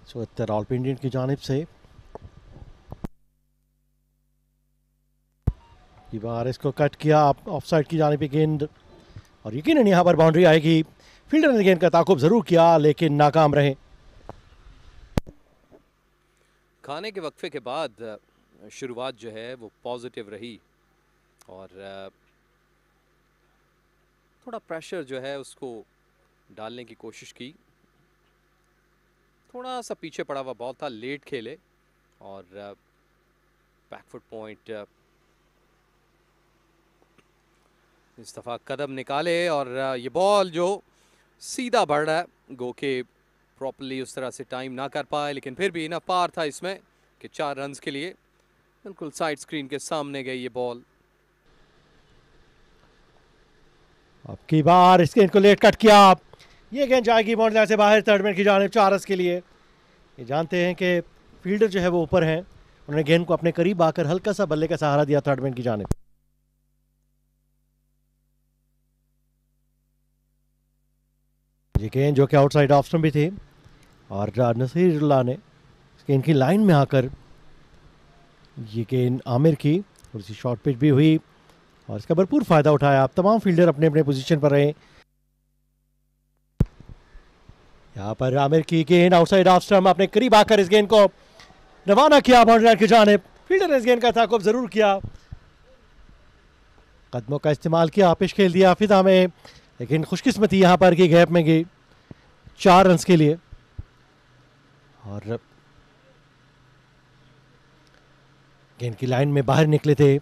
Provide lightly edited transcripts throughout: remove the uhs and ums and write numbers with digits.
सो रावलपिंडी की जानिब से ये बार इसको कट किया ऑफ साइड की जानिब गेंद और यकीनन यहाँ पर बाउंड्री आएगी। फील्डर ने गेंद का ताकुब जरूर किया लेकिन नाकाम रहे। खाने के वक्फे के बाद शुरुआत जो है वो पॉजिटिव रही और थोड़ा प्रेशर जो है उसको डालने की कोशिश की। थोड़ा सा पीछे पड़ा हुआ बॉल था, लेट खेले और बैकफुट पॉइंट इस दफ़ा कदम निकाले और ये बॉल जो सीधा बढ़ रहा है, गो के प्रॉपर्ली उस तरह से टाइम ना कर पाए, लेकिन फिर भी इनफ पार था इसमें कि 4 रन्स के लिए बिल्कुल साइड स्क्रीन के सामने गई ये बॉल। अब की बार इस गेंद को लेट कट किया। ये गेंद जाएगी बाउंड्री लाइन से बाहर थर्ड मैन की जानिब 4 रन्स के लिए। ये जानते हैं कि फील्डर जो है वो ऊपर हैं, उन्होंने गेंद को अपने करीब आकर हल्का सा बल्ले का सहारा दिया थर्ड मैन की जानिब। ये गेंद जो कि आउटसाइड ऑफ स्टंप भी थी और नसीरुल्लाह ने गेंद की लाइन में आकर ये गेंद आमिर की थोड़ी सी शॉर्ट पिच भी हुई और इसका भरपूर फायदा उठाया। अब तमाम फील्डर अपने अपने पोजीशन पर रहे। यहाँ पर आमिर की गेंद आउटसाइड ऑफ स्टंप अपने करीब आकर इस गेंद को रवाना किया बाउंड्री लाइन की जानिब। फील्डर ने इस गेंद का ताकुब जरूर किया, कदमों का इस्तेमाल किया, पिच खेल दिया फिजा में, लेकिन खुशकिस्मती यहाँ पर की गैप में गई 4 रन्स के लिए। और गेंद की लाइन में बाहर निकले थे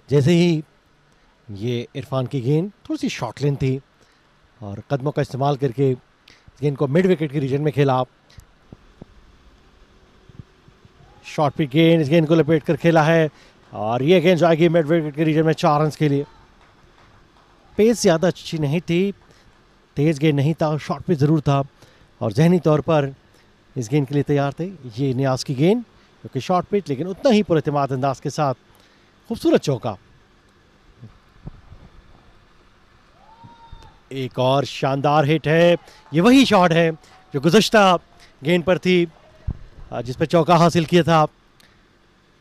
जैसे ही ये इरफान की गेंद थोड़ी सी शॉर्ट लेन थी और कदमों का इस्तेमाल करके गेंद को मिड विकेट के रीजन में खेला। शॉर्ट पिच गेंद, इस गेंद को लपेट कर खेला है और ये गेंद जाएगी मिड विकेट के रीजन में 4 रन्स के लिए। पेस ज़्यादा अच्छी नहीं थी, तेज़ गेंद नहीं था, शॉर्ट पिच ज़रूर था और जहनी तौर पर इस गेंद के लिए तैयार थे। ये नियाज की गेंद क्योंकि शॉर्ट पिच लेकिन उतना ही पुरएतमाद अंदाज के साथ खूबसूरत चौका। एक और शानदार हिट है, ये वही शॉट है जो गुज़श्ता गेंद पर थी जिस पर चौका हासिल किया था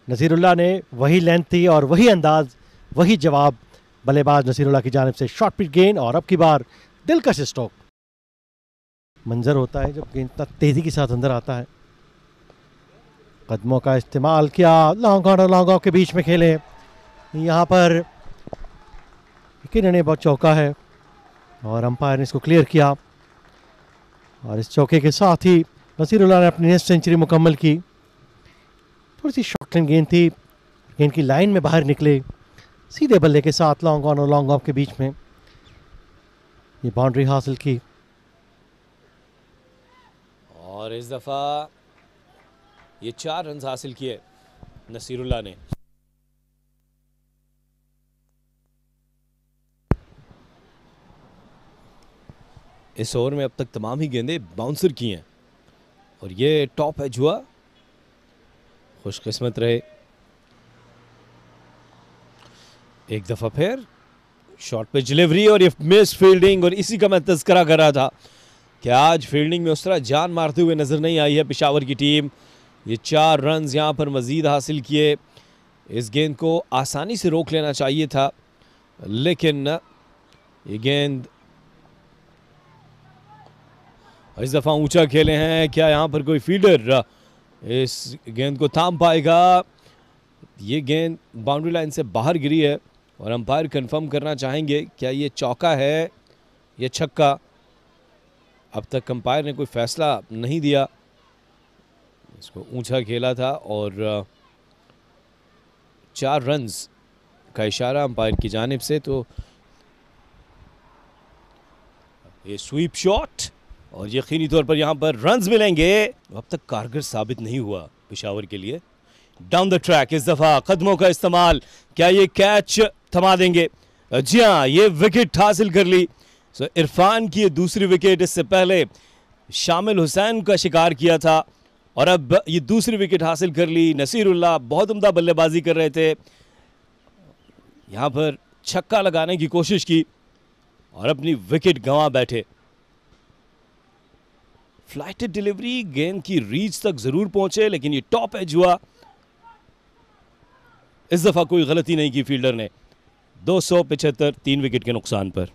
नसीरुल्लाह ने। वही लेंथ थी और वही अंदाज, वही जवाब बल्लेबाज नसीरुल्लाह की जानिब से। शॉर्ट पिच गेंद और अब की बार दिलकश स्ट्रोक। मंजर होता है जब गेंद इतना तेजी के साथ अंदर आता है। कदमों का इस्तेमाल किया, लॉन्ग ऑन और लॉन्ग ऑफ के बीच में खेले। यहाँ पर यकीनन बहुत चौका है और अंपायर ने इसको क्लियर किया और इस चौके के साथ ही नसीरुल्लाह ने अपनी नेक्स्ट सेंचुरी मुकम्मल की। थोड़ी सी शॉर्ट लेन गेंद थी, गेंद की लाइन में बाहर निकले सीधे बल्ले के साथ लॉन्ग ऑन और लॉन्ग ऑफ के बीच में ये बाउंड्री हासिल की। और इस दफ़ा ये 4 रन हासिल किए नसीरुल्लाह ने। इस ओवर में अब तक तमाम ही गेंदें बाउंसर की हैं और ये टॉप एज हुआ, खुशकिस्मत रहे। एक दफ़ा फिर शॉर्ट पे डिलीवरी और ये मिस फील्डिंग, और इसी का मैं तज़किरा कर रहा था कि आज फील्डिंग में उस तरह जान मारते हुए नज़र नहीं आई है पेशावर की टीम। ये 4 रन यहाँ पर मज़ीद हासिल किए। इस गेंद को आसानी से रोक लेना चाहिए था लेकिन ये गेंद इस दफ़ा ऊंचा खेले हैं। क्या यहाँ पर कोई फील्डर इस गेंद को थाम पाएगा? ये गेंद बाउंड्री लाइन से बाहर गिरी है और अंपायर कंफर्म करना चाहेंगे क्या ये चौका है या छक्का। अब तक अंपायर ने कोई फैसला नहीं दिया, इसको ऊंचा खेला था और 4 रन्स का इशारा अंपायर की जानिब से। तो ये स्वीप शॉट और यकीनी तौर पर यहाँ पर रन्स मिलेंगे। अब तक कारगर साबित नहीं हुआ पेशावर के लिए। डाउन द ट्रैक इस दफा कदमों का इस्तेमाल, क्या ये कैच थमा देंगे? जी हाँ, ये विकेट हासिल कर ली। सो इरफान की ये दूसरी विकेट, इससे पहले शामिल हुसैन का शिकार किया था और अब ये दूसरी विकेट हासिल कर ली। नसीरुल्लाह बहुत उम्दा बल्लेबाजी कर रहे थे, यहाँ पर छक्का लगाने की कोशिश की और अपनी विकेट गंवा बैठे। फ्लाइटेड डिलीवरी, गेंद की रीच तक जरूर पहुंचे लेकिन ये टॉप एज हुआ। इस दफा कोई गलती नहीं की फील्डर ने। 275 3 विकेट के नुकसान पर।